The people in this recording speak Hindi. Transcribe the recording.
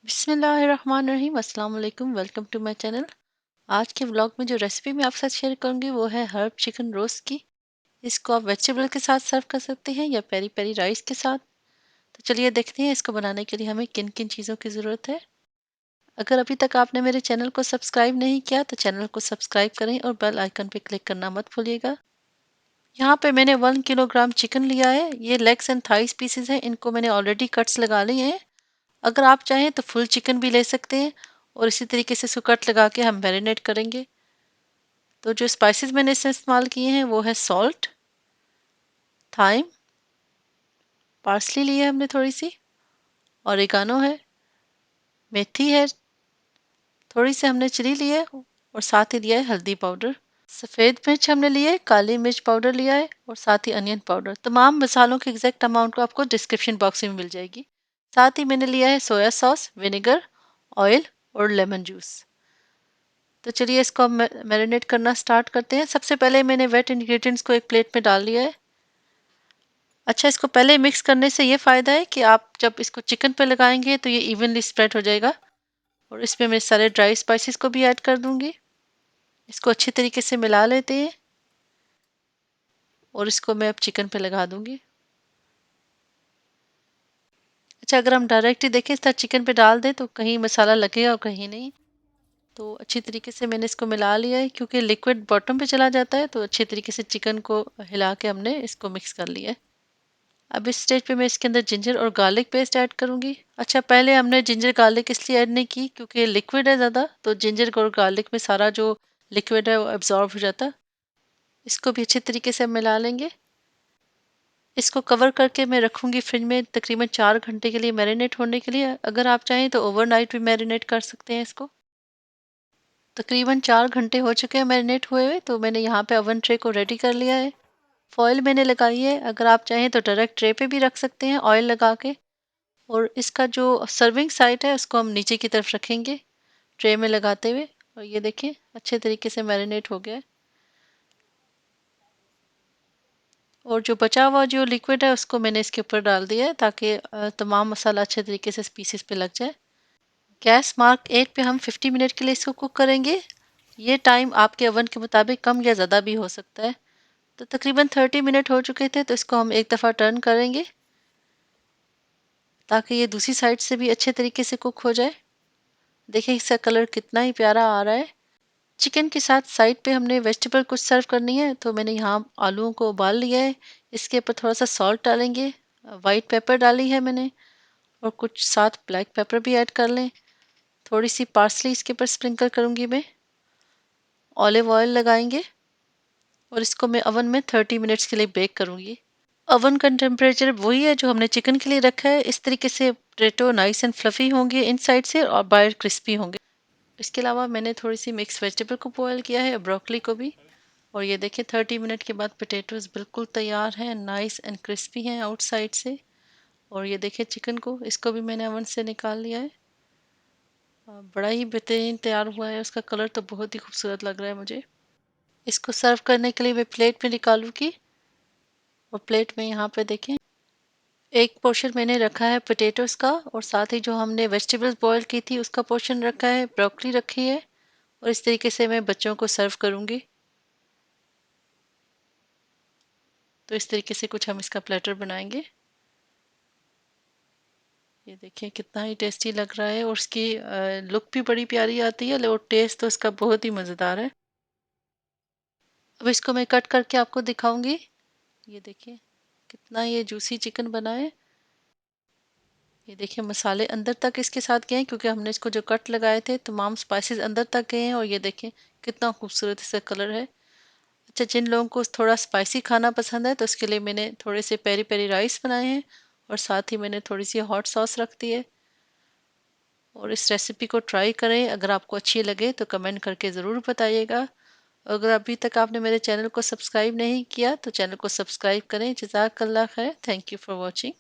बिस्मिल्लाहिर्रहमानिर्रहीम अस्सलाम वालेकुम वेलकम टू माय चैनल। आज के व्लॉग में जो रेसिपी मैं आपके साथ शेयर करूंगी वो है हर्ब चिकन रोस्ट की। इसको आप वेजिटेबल के साथ सर्व कर सकते हैं या पेरी पेरी राइस के साथ। तो चलिए देखते हैं इसको बनाने के लिए हमें किन किन चीज़ों की ज़रूरत है। अगर अभी तक आपने मेरे चैनल को सब्सक्राइब नहीं किया तो चैनल को सब्सक्राइब करें और बेल आइकन पर क्लिक करना मत भूलिएगा। यहाँ पे मैंने 1 किलोग्राम चिकन लिया है। ये लेग्स एंड थाइस पीसेस हैं, इनको मैंने ऑलरेडी कट्स लगा लिए हैं। अगर आप चाहें तो फुल चिकन भी ले सकते हैं और इसी तरीके से इसको कट लगा के हम मैरिनेट करेंगे। तो जो स्पाइसेस मैंने इसमें इस्तेमाल किए हैं वो है सॉल्ट, थाइम, पार्सली ली है हमने थोड़ी सी, ऑरिगानो है, मेथी है, थोड़ी सी हमने चिली ली है और साथ ही लिया है हल्दी पाउडर। सफ़ेद मिर्च हमने लिए है, काली मिर्च पाउडर लिया है और साथ ही अनियन पाउडर। तमाम मसालों की एग्जैक्ट अमाउंट को आपको डिस्क्रिप्शन बॉक्स में मिल जाएगी। साथ ही मैंने लिया है सोया सॉस, विनेगर, ऑयल और लेमन जूस। तो चलिए इसको हम मैरिनेट करना स्टार्ट करते हैं। सबसे पहले मैंने वेट इंग्रेडिएंट्स को एक प्लेट में डाल लिया है। अच्छा, इसको पहले मिक्स करने से ये फ़ायदा है कि आप जब इसको चिकन पे लगाएंगे तो ये इवनली स्प्रेड हो जाएगा। और इसमें मैं सारे ड्राई स्पाइसेस को भी ऐड कर दूंगी। इसको अच्छी तरीके से मिला लेते हैं और इसको मैं अब चिकन पे लगा दूंगी। अच्छा, अगर हम डायरेक्ट ही देखें इस तरह चिकन पे डाल दें तो कहीं मसाला लगेगा और कहीं नहीं। तो अच्छी तरीके से मैंने इसको मिला लिया है, क्योंकि लिक्विड बॉटम पे चला जाता है। तो अच्छे तरीके से चिकन को हिला के हमने इसको मिक्स कर लिया है। अब इस स्टेज पे मैं इसके अंदर जिंजर और गार्लिक पेस्ट ऐड करूंगी। अच्छा, पहले हमने जिंजर गार्लिक इसलिए ऐड नहीं की क्योंकि लिक्विड है ज़्यादा, तो जिंजर और गार्लिक में सारा जो लिक्विड है वो एब्जॉर्ब हो जाता। इसको भी अच्छे तरीके से मिला लेंगे। इसको कवर करके मैं रखूंगी फ्रिज में तकरीबन 4 घंटे के लिए मैरिनेट होने के लिए। अगर आप चाहें तो ओवरनाइट भी मैरिनेट कर सकते हैं इसको। तकरीबन 4 घंटे हो चुके हैं मैरिनेट हुए हुए। तो मैंने यहाँ पे ओवन ट्रे को रेडी कर लिया है। फॉयल मैंने लगाई है। अगर आप चाहें तो डायरेक्ट ट्रे पे भी रख सकते हैं ऑयल लगा के। और इसका जो सर्विंग साइड है उसको हम नीचे की तरफ रखेंगे ट्रे में लगाते हुए। और ये देखिए अच्छे तरीके से मैरिनेट हो गया है। और जो बचा हुआ जो लिक्विड है उसको मैंने इसके ऊपर डाल दिया है ताकि तमाम मसाला अच्छे तरीके से पीसेस पे लग जाए। गैस मार्क 8 पे हम 50 मिनट के लिए इसको कुक करेंगे। ये टाइम आपके ओवन के मुताबिक कम या ज़्यादा भी हो सकता है। तो तकरीबन 30 मिनट हो चुके थे, तो इसको हम एक दफ़ा टर्न करेंगे ताकि ये दूसरी साइड से भी अच्छे तरीके से कुक हो जाए। देखिए इसका कलर कितना ही प्यारा आ रहा है। चिकन के साथ साइड पे हमने वेजिटेबल कुछ सर्व करनी है, तो मैंने यहाँ आलूओं को उबाल लिया है। इसके ऊपर थोड़ा सा सॉल्ट डालेंगे, वाइट पेपर डाली है मैंने और कुछ साथ ब्लैक पेपर भी ऐड कर लें। थोड़ी सी पार्सली इसके ऊपर स्प्रिंकल करूँगी मैं। ऑलिव ऑयल लगाएंगे और इसको मैं ओवन में 30 मिनट्स के लिए बेक करूँगी। ओवन का टेम्परेचर वही है जो हमने चिकन के लिए रखा है। इस तरीके से पोटैटो नाइस एंड फ्लफी होंगे इनसाइड से और बाहर क्रिस्पी होंगे। इसके अलावा मैंने थोड़ी सी मिक्स वेजिटेबल को बॉयल किया है, ब्रोकली को भी। और ये देखिए 30 मिनट के बाद पोटैटोज बिल्कुल तैयार हैं, नाइस एंड क्रिस्पी हैं आउटसाइड से। और ये देखिए चिकन को, इसको भी मैंने ओवन से निकाल लिया है। बड़ा ही बेहतरीन तैयार हुआ है, उसका कलर तो बहुत ही खूबसूरत लग रहा है मुझे। इसको सर्व करने के लिए मैं प्लेट में निकालूंगी। और प्लेट में यहाँ पे देखें एक पोर्शन मैंने रखा है पोटैटोज का और साथ ही जो हमने वेजिटेबल्स बॉईल की थी उसका पोर्शन रखा है, ब्रोकली रखी है। और इस तरीके से मैं बच्चों को सर्व करूंगी। तो इस तरीके से कुछ हम इसका प्लेटर बनाएंगे। ये देखिए कितना ही टेस्टी लग रहा है और उसकी लुक भी बड़ी प्यारी आती है और टेस्ट तो इसका बहुत ही मज़ेदार है। अब इसको मैं कट करके आपको दिखाऊंगी। ये देखिए कितना ये जूसी चिकन बना है। ये देखिए मसाले अंदर तक इसके साथ गए हैं क्योंकि हमने इसको जो कट लगाए थे तमाम स्पाइसेस अंदर तक गए हैं। और ये देखिए कितना खूबसूरत इसका कलर है। अच्छा, जिन लोगों को थोड़ा स्पाइसी खाना पसंद है तो उसके लिए मैंने थोड़े से पेरी पेरी राइस बनाए हैं और साथ ही मैंने थोड़ी सी हॉट सॉस रख दी है। और इस रेसिपी को ट्राई करें। अगर आपको अच्छी लगे तो कमेंट करके ज़रूर बताइएगा। अगर अभी तक आपने मेरे चैनल को सब्सक्राइब नहीं किया तो चैनल को सब्सक्राइब करें। जज़ाकल्लाह खैर। Thank you for watching.